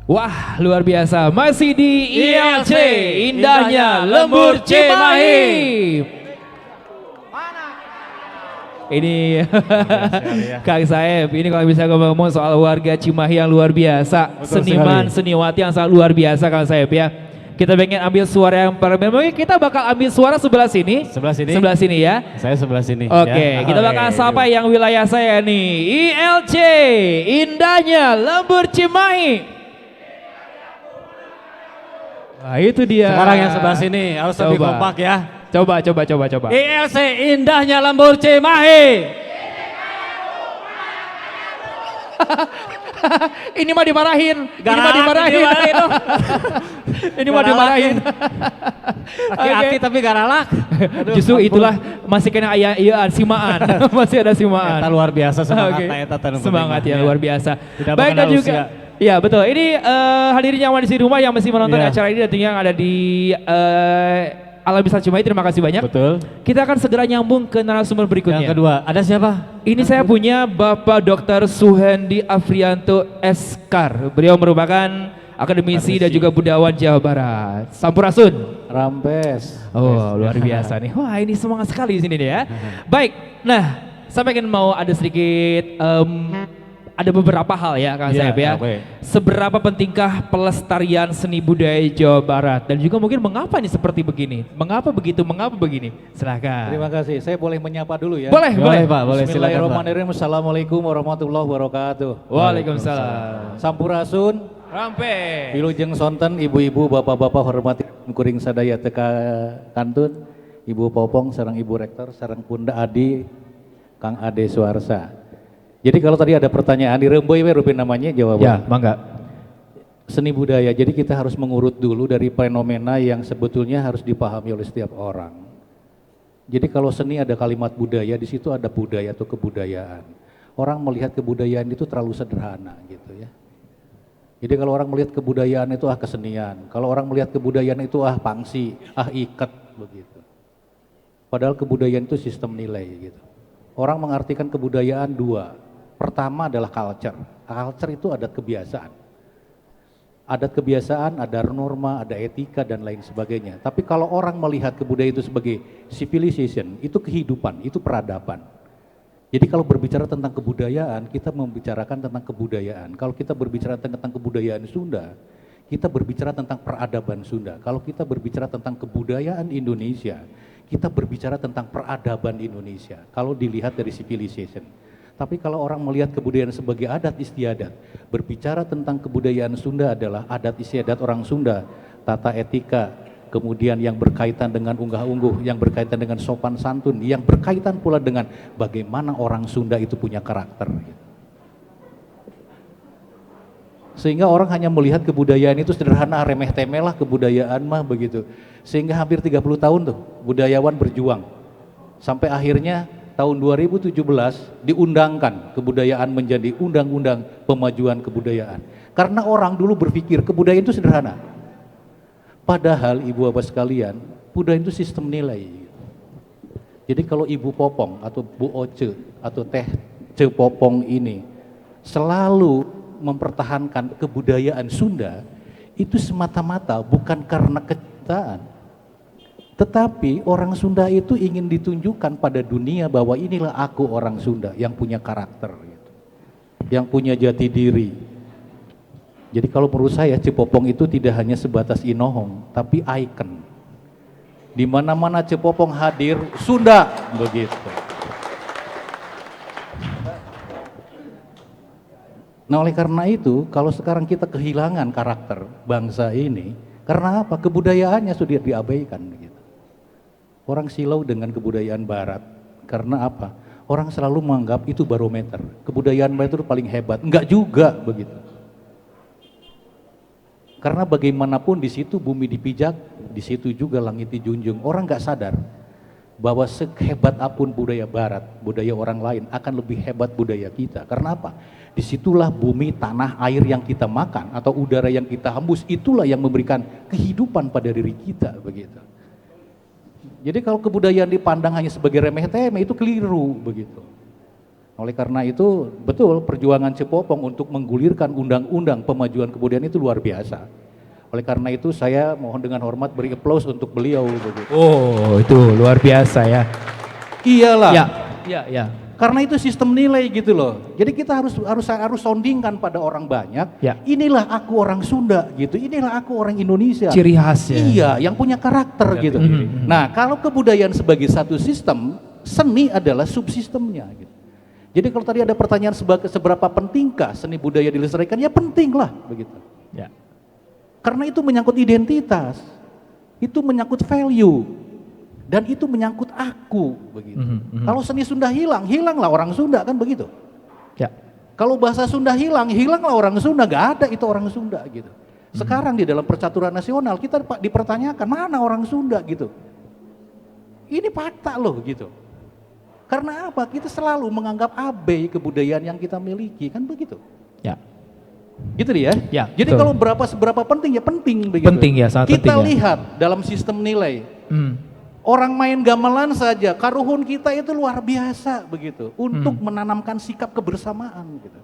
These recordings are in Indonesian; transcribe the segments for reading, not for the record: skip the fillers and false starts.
Wah, luar biasa. Masih di ILC, indahnya Lembur Cimahi. Ini Kang Saeb, ini kalau bisa ngomong soal warga Cimahi yang luar biasa, Betul seniman, sekali. seniwati yang sangat luar biasa Kang Saeb ya. Kita pengen ambil suara yang mungkin kita bakal ambil suara sebelah sini. Sebelah sini? Sebelah sini ya. Saya sebelah sini. Oke, ya. kita bakal sapa yang wilayah saya nih. ILC, indahnya Lembur Cimahi. Nah itu dia. Sekarang yang sebelah sini harus lebih Coba. kompak ya. Coba. ILC indahnya Lembur Cimahi. Ini mah dimarahin. Galak, Ini mah dimarahin. dimarahin dong. Ini mah dimarahin. Aki-aki tapi garalak. Justru itulah masih kena iya simaan. Masih ada simaan. Eta luar biasa semangat Oke. eta tanu Semangat penting ya mah, luar biasa. Tidak Baik dan mengenal juga usia. ya betul. Ini hadirin yang di rumah yang masih menonton Iya. acara ini dan yang ada di Alam Bisa Cimahi, terima kasih banyak. Betul. Kita akan segera nyambung ke narasumber berikutnya. Yang kedua, ada siapa? Ini saya punya Bapak Dr. Suhendi Afrianto Eskar. Beliau merupakan akademisi dan juga budayawan Jawa Barat. Sampurasun. Rampes. Oh, luar biasa nih. Wah, ini semangat sekali di sini nih ya. Baik. Nah, saya pengen mau ada sedikit ada beberapa hal ya Kang Iya, Saeb ya. oke. Seberapa pentingkah pelestarian seni budaya Jawa Barat dan juga mungkin mengapa nih seperti begini? Mengapa begitu? Mengapa begini? Silakan. Terima kasih. Saya boleh menyapa dulu ya. Boleh, boleh. Pak, boleh silakan Pak. Bismillahirrahmanirrahim. Assalamualaikum warahmatullahi wabarakatuh. Waalaikumsalam. Sampurasun, Rampe. Wilujeng Sonten, ibu-ibu, bapak-bapak hormati kuring sadaya teka kantun, Ibu Popong, sarang Ibu Rektor, sarang Punda Adi, Kang Ade Suarsa. Jadi kalau tadi ada pertanyaan di Remboy rupin namanya jawaban. Ya, mangga. Seni budaya, jadi kita harus mengurut dulu dari fenomena yang sebetulnya harus dipahami oleh setiap orang. Jadi kalau seni ada kalimat budaya, di situ ada budaya atau kebudayaan. Orang melihat kebudayaan itu terlalu sederhana gitu ya. Jadi kalau orang melihat kebudayaan itu kesenian, kalau orang melihat kebudayaan itu pangsi, ikat begitu. Padahal kebudayaan itu sistem nilai gitu. Orang mengartikan kebudayaan dua. Pertama adalah culture. Culture itu adat kebiasaan. Adat kebiasaan, ada norma, ada etika dan lain sebagainya. Tapi kalau orang melihat kebudayaan itu sebagai civilization, itu kehidupan, itu peradaban. Jadi kalau berbicara tentang kebudayaan, kita membicarakan tentang kebudayaan. Kalau kita berbicara tentang kebudayaan Sunda, kita berbicara tentang peradaban Sunda. Kalau kita berbicara tentang kebudayaan Indonesia, kita berbicara tentang peradaban Indonesia. Kalau dilihat dari civilization. Tapi kalau orang melihat kebudayaan sebagai adat istiadat, berbicara tentang kebudayaan Sunda adalah adat istiadat orang Sunda, tata etika, kemudian yang berkaitan dengan unggah-ungguh, yang berkaitan dengan sopan santun, yang berkaitan pula dengan bagaimana orang Sunda itu punya karakter. Sehingga orang hanya melihat kebudayaan itu sederhana, remeh temeh lah kebudayaan mah begitu. Sehingga hampir 30 tahun tuh budayawan berjuang. Sampai akhirnya tahun 2017 diundangkan kebudayaan menjadi undang-undang pemajuan kebudayaan. Karena orang dulu berpikir kebudayaan itu sederhana. Padahal ibu bapak sekalian, budaya itu sistem nilai. Jadi kalau Ibu Popong atau Bu Oce atau Teh Ce Popong ini selalu mempertahankan kebudayaan Sunda, itu semata-mata bukan karena kecintaan. Tetapi orang Sunda itu ingin ditunjukkan pada dunia bahwa inilah aku orang Sunda yang punya karakter, gitu. Yang punya jati diri. Jadi kalau menurut saya Cepopong itu tidak hanya sebatas inohong, tapi ikon. Di mana-mana Cepopong hadir, Sunda begitu. Nah oleh karena itu, kalau sekarang kita kehilangan karakter bangsa ini, karena apa? Kebudayaannya sudah diabaikan gitu. Orang silau dengan kebudayaan barat. Karena apa? Orang selalu menganggap itu barometer. Kebudayaan barat itu paling hebat. Enggak juga begitu. Karena bagaimanapun di situ bumi dipijak, di situ juga langit dijunjung. Orang enggak sadar bahwa sehebat apapun budaya barat, budaya orang lain akan lebih hebat budaya kita. Karena apa? Disitulah bumi, tanah, air yang kita makan atau udara yang kita hembus, itulah yang memberikan kehidupan pada diri kita begitu. Jadi kalau kebudayaan dipandang hanya sebagai remeh temeh itu keliru begitu. Oleh karena itu, betul perjuangan Cepopong untuk menggulirkan undang-undang pemajuan kebudayaan itu luar biasa. Oleh karena itu saya mohon dengan hormat beri applause untuk beliau. Begitu. Oh, itu luar biasa ya. Iyalah. Ya. Karena itu sistem nilai gitu loh. Jadi kita harus soundingkan pada orang banyak. Ya. Inilah aku orang Sunda gitu. Inilah aku orang Indonesia. Ciri khasnya. Iya, yang punya karakter gitu. Nah, kalau kebudayaan sebagai satu sistem, seni adalah subsistemnya gitu. Jadi kalau tadi ada pertanyaan seberapa pentingkah seni budaya dilestarikan, ya penting lah begitu. Ya. Karena itu menyangkut identitas, itu menyangkut value, dan itu menyangkut aku begitu. Kalau seni Sunda hilang, hilanglah orang Sunda kan begitu. Ya. Kalau bahasa Sunda hilang, hilanglah orang Sunda, gak ada itu orang Sunda gitu. Sekarang di dalam percaturan nasional kita dipertanyakan mana orang Sunda gitu. Ini fakta loh gitu. Karena apa? Kita selalu menganggap abai kebudayaan yang kita miliki, kan begitu. Ya. Gitu dia. Ya, jadi betul. kalau seberapa penting ya penting begitu. Penting ya, sangat kita penting ya. lihat dalam sistem nilai. Orang main gamelan saja, karuhun kita itu luar biasa begitu untuk menanamkan sikap kebersamaan gitu.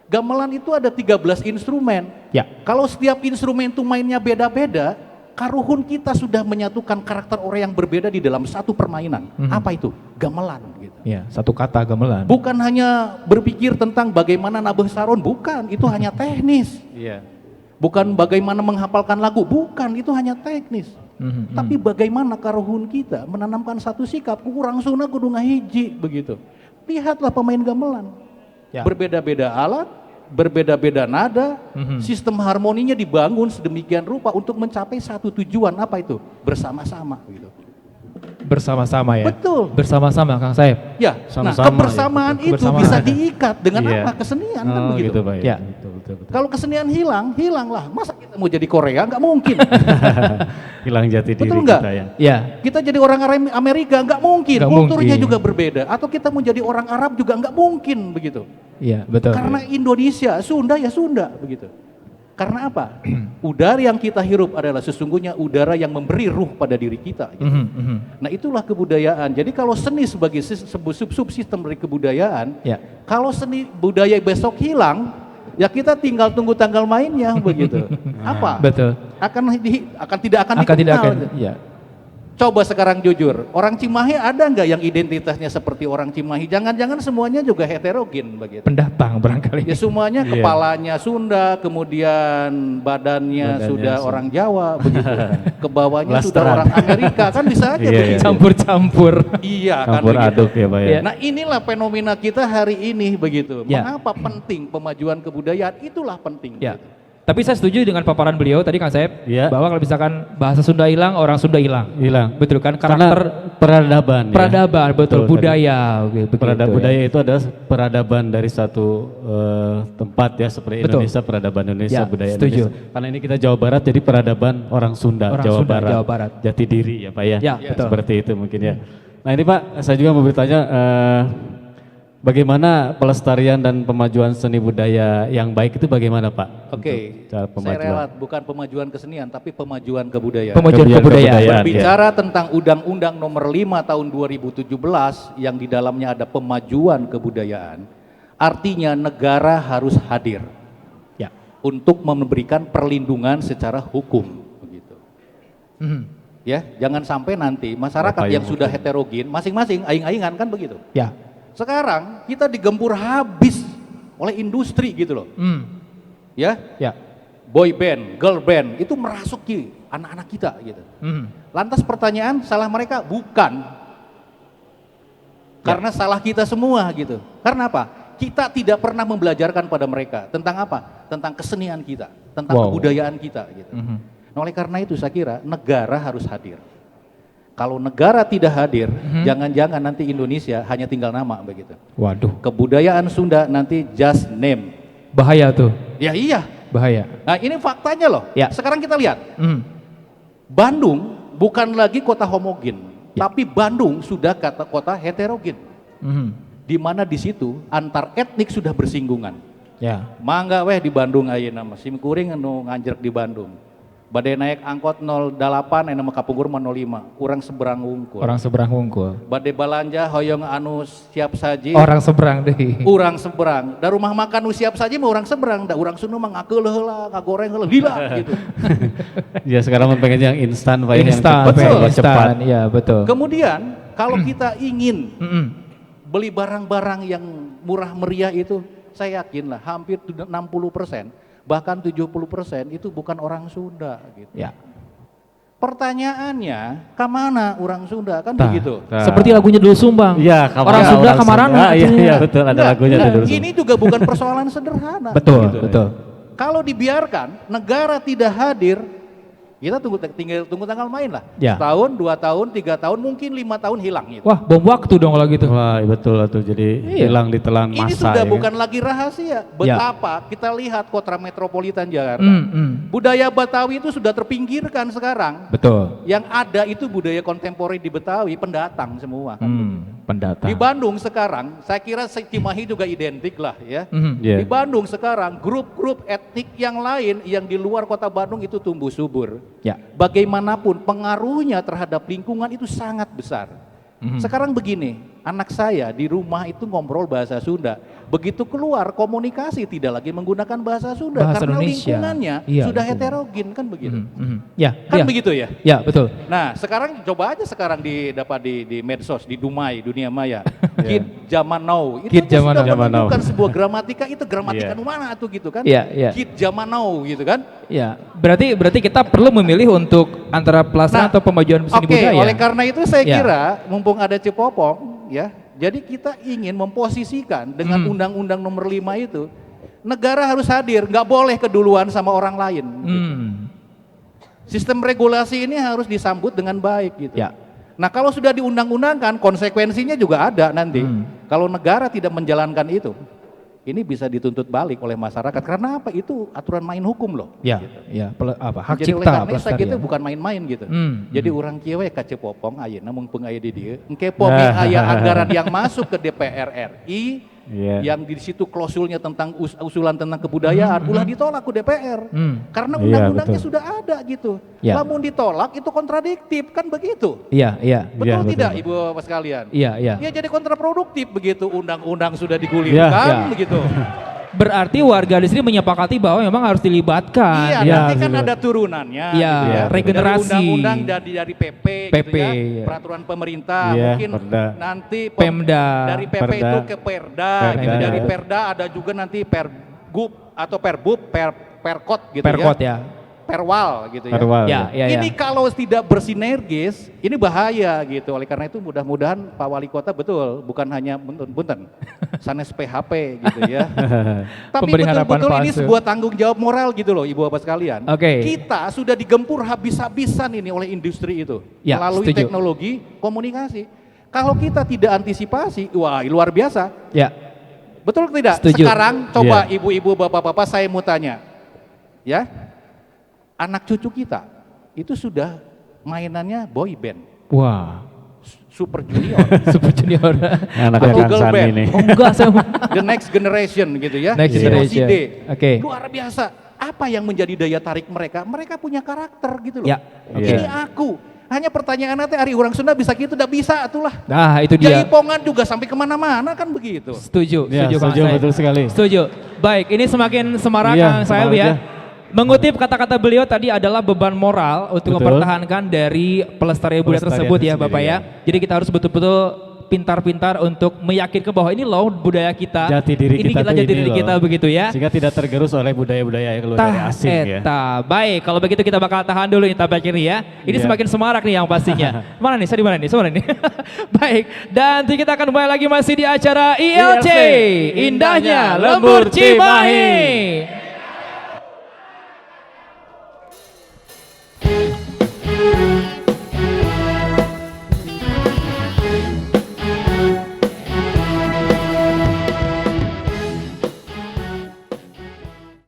Gamelan itu ada 13 instrumen. Ya. Kalau setiap instrumen itu mainnya beda-beda, karuhun kita sudah menyatukan karakter orang yang berbeda di dalam satu permainan. Apa itu? Gamelan gitu. Ya, satu kata gamelan. Bukan hanya berpikir tentang bagaimana nabeh saron, bukan, itu hanya teknis. Iya. Bukan bagaimana menghafalkan lagu, bukan, itu hanya teknis. Tapi bagaimana karuhun kita menanamkan satu sikap, kurang Sunda kudu ngahiji begitu. Lihatlah pemain gamelan. Ya. Berbeda-beda alat, berbeda-beda nada, sistem harmoninya dibangun sedemikian rupa untuk mencapai satu tujuan, apa itu? Bersama-sama gitu. Bersama-sama ya. Betul. Bersama-sama Kang Saib. Ya, nah Sama-sama, kebersamaan ya, itu kebersamaan bisa ada. diikat dengan Iya. apa? Kesenian kan begitu. Gitu, Pak. Ya. Betul. Kalau kesenian hilang, hilanglah. Masa kita mau jadi Korea? Nggak mungkin. Hilang jati diri Betul nggak? kita ya. Ya. Kita jadi orang Amerika, nggak mungkin. Nggak Kulturnya mungkin. juga berbeda. Atau kita mau jadi orang Arab juga nggak mungkin begitu. Iya, betul. Karena Indonesia, Sunda ya Sunda begitu. Karena apa? Udara yang kita hirup adalah sesungguhnya udara yang memberi ruh pada diri kita. Gitu. Nah itulah kebudayaan. Jadi kalau seni sebagai subsistem dari kebudayaan, Ya. kalau seni budaya besok hilang, ya kita tinggal tunggu tanggal mainnya begitu. Apa? Betul. Tidak akan Akan tidak dikenal. akan. Ya. Coba sekarang jujur, orang Cimahi ada nggak yang identitasnya seperti orang Cimahi? Jangan-jangan semuanya juga heterogen begitu. Pendatang barangkali. Ya semuanya Iya. kepalanya Sunda, kemudian badannya sudah Sunda. orang Jawa begitu. Kebawahnya sudah Blasteran. orang Amerika, kan bisa aja Iya, begitu. Campur-campur. Iya kan Campur begitu. aduk ya Pak ya. Iya. Nah inilah fenomena kita hari ini begitu. Ya. Mengapa penting pemajuan kebudayaan? Itulah penting. Ya. Gitu. Tapi saya setuju dengan paparan beliau tadi Kang Saib, Ya. bahwa kalau misalkan bahasa Sunda hilang, orang Sunda hilang. Hilang. Betul kan? Karena Karakter peradaban. ya. peradaban, betul, Betul, budaya. Begitu, Peradaban ya. budaya itu adalah peradaban dari satu tempat ya seperti Betul. Indonesia, peradaban Indonesia, Ya, budaya setuju. Indonesia. Karena ini kita Jawa Barat jadi peradaban orang Sunda, Orang Jawa, Sunda, Barat, Jawa Barat. jati diri ya Pak ya. Ya, betul. Seperti itu mungkin ya. Nah ini Pak, saya juga mau bertanya bagaimana pelestarian dan pemajuan seni budaya yang baik itu bagaimana Pak? Oke, Untuk cara saya pemajuan. relat bukan pemajuan kesenian tapi pemajuan kebudayaan. Pemajuan Kebudayaan. kebudayaan. Berbicara tentang Undang-Undang Nomor 5 Tahun 2017 yang di dalamnya ada pemajuan kebudayaan, artinya negara harus hadir Ya. untuk memberikan perlindungan secara hukum begitu. Ya, jangan sampai nanti masyarakat Apa yang yang sudah heterogen masing-masing aing-aingan kan begitu. Ya. Sekarang kita digempur habis oleh industri gitu loh. Ya, Ya. boy band, girl band itu merasuki anak-anak kita gitu. Lantas pertanyaan, salah mereka? Bukan. Karena salah kita semua gitu. Karena apa? Kita tidak pernah membelajarkan pada mereka tentang apa? Tentang kesenian kita, tentang Wow. kebudayaan kita gitu. Nah, oleh karena itu saya kira negara harus hadir. Kalau negara tidak hadir, jangan-jangan nanti Indonesia hanya tinggal nama begitu. Waduh, Kebudayaan Sunda nanti just name. bahaya tuh, Ya iya. bahaya. Nah ini faktanya loh. Ya. Sekarang kita lihat. Bandung bukan lagi kota homogen, tapi Bandung sudah kota heterogen. Di mana di situ antar etnik sudah bersinggungan. Ya. Mangga weh di Bandung ayeuna mah, simkuring anu nganjrek di Bandung. Bade naik angkot 08 enak kapungkur 05, urang seberang wungkul. Orang seberang wungkul. Bade balanja hoyong anu siap saji. Orang seberang deh. Urang seberang. Da rumah makan nu siap saji mah urang seberang, da urang sunu mah ngakeuleuh heula, ngagoreng heula, lila gitu. Ya sekarang pengen yang instan Pak, yang Instan, cepat, betul. serba cepat. Iya betul. Kemudian kalau kita ingin Mm-mm. beli barang-barang yang murah meriah itu, saya yakin lah hampir 60%, bahkan 70% itu bukan orang Sunda gitu. Ya. Pertanyaannya, kemana orang Sunda kan Tah, begitu? tah. Seperti lagunya Dul Sumbang. Iya, Orang Sunda kamarana. Iya betul, ada Enggak, lagunya enggak, tuh dulu. ini juga bukan persoalan sederhana. Betul, gitu. betul. Kalau dibiarkan, negara tidak hadir, kita tinggal tunggu tanggal main lah. Ya. Setahun, 2 tahun, 3 tahun, mungkin 5 tahun hilang gitu. Wah, bom waktu dong kalau gitu. Wah iya betul tuh, jadi Iya. hilang ditelan Ini masa. sudah ya kan? bukan lagi rahasia. Betapa kita lihat kota metropolitan Jakarta. Budaya Betawi itu sudah terpinggirkan sekarang. Betul. Yang ada itu budaya kontemporer di Betawi, pendatang semua. Pendatang. Di Bandung sekarang, saya kira Cimahi juga identik lah ya. Iya. Di Bandung sekarang, grup-grup etnik yang lain yang di luar kota Bandung itu tumbuh subur. Ya. Bagaimanapun pengaruhnya terhadap lingkungan itu sangat besar. Sekarang begini, anak saya di rumah itu ngobrol bahasa Sunda. Begitu keluar komunikasi tidak lagi menggunakan bahasa Sunda Bahasa karena Indonesia. lingkungannya Iya, sudah betul. heterogen kan begitu. Ya, Kan ya. begitu ya? Ya, betul. Nah, sekarang coba aja sekarang dapat di medsos, di Dumai, dunia maya. Kid zaman now. Itu Kid aja zaman sudah now. menunjukkan sebuah gramatika, itu gramatika Iya. mana tuh gitu kan? Iya, iya. Kid zaman now gitu kan? Ya, berarti kita perlu memilih untuk antara pelaksanaan atau pemajuan seni Oke, budaya. oleh karena itu saya Ya. kira mumpung ada Cipopong ya, jadi kita ingin memposisikan dengan Undang-Undang Nomor 5 itu, negara harus hadir, nggak boleh keduluan sama orang lain. Sistem regulasi ini harus disambut dengan baik gitu. Ya. Nah kalau sudah diundang-undangkan, konsekuensinya juga ada nanti. Kalau negara tidak menjalankan itu, ini bisa dituntut balik oleh masyarakat. Karena apa? Itu aturan main hukum loh. Ya, ya, hak Jadi oleh cipta, karena saya gitu pelestarian. bukan main-main gitu. Jadi orang kieu we kacepopong ayeuna mumpung aya di dieu. Engke pomi Nah. aya anggaran yang masuk ke DPR RI Iya. yang di situ klausulnya tentang usulan tentang kebudayaan ulah ditolak ke DPR. Karena Iya, undang-undangnya betul. sudah ada gitu. Ya. Lamun ditolak itu kontradiktif kan begitu. Iya, iya. Betul Iya, tidak betul. Ibu Bapak sekalian? Iya, iya. Ya jadi kontraproduktif begitu undang-undang sudah digulirkan Iya, iya. begitu. Berarti warga di sini menyepakati bahwa memang harus dilibatkan. Iya, Ya, nanti kan gitu. ada turunannya. Iya, gitu ya. regenerasi. Dari undang-undang dari PP, PP, gitu ya, iya. peraturan pemerintah. Iya, Mungkin Perda. nanti Pemda. dari PP Perda. itu ke Perda, Perda. gitu. Dari Perda ada juga nanti Pergub atau Perbub, Perkot gitu Perkot ya. ya. Perwal gitu ya. Perwal. Ya, ya, ya. Ini kalau tidak bersinergis, ini bahaya gitu. Oleh karena itu mudah-mudahan Pak Wali Kota betul, bukan hanya punten, sanes PHP gitu ya. Tapi Pemberi harapan betul-betul ini palsu. sebuah tanggung jawab moral gitu loh Ibu Bapak sekalian. Oke. Kita sudah digempur habis-habisan ini oleh industri itu. Ya, melalui setuju. teknologi komunikasi. Kalau kita tidak antisipasi, wah luar biasa. Ya. Betul tidak? Setuju. Sekarang coba Iya. ibu-ibu, bapak-bapak saya mau tanya. Ya. Anak cucu kita itu sudah mainannya boy band, Wah. Super Junior, Super Junior. Anaknya Atau Kang girl Sani band. nih. Oh enggak, saya mau. The Next Generation gitu ya. Next Zero Generation. CD. Oke. Luar biasa. Apa yang menjadi daya tarik mereka? Mereka punya karakter gitu loh. Ya. Ini Iya. aku. Hanya pertanyaan nanti hari orang Sunda bisa gitu, tidak bisa atulah. Nah, itu dia. Jaipongan juga sampai kemana-mana kan begitu. Setuju, Ya, setuju, Kang setuju, Said. betul sekali. Setuju. Baik, ini semakin semarak Iya, Kang Said semarak ya. ya. Mengutip kata-kata beliau tadi adalah beban moral untuk Betul. mempertahankan dari pelestarian budaya Pelestarian tersebut ya itu Bapak sendiri, ya. Jadi kita harus betul-betul pintar-pintar untuk meyakinkan bahwa ini loh budaya kita. Jati diri ini kita tuh jati ini diri loh. kita begitu ya. Sehingga tidak tergerus oleh budaya-budaya yang keluar dari Tah, asing ya. eta. Baik, kalau begitu kita bakal tahan dulu nih tampaknya nih ya. Ini Iya. semakin semarak nih yang pastinya. Mana nih? Saya di mana nih? Semana nih. Baik, dan nanti kita akan kembali lagi masih di acara ILC. Indahnya Lembur Cimahi.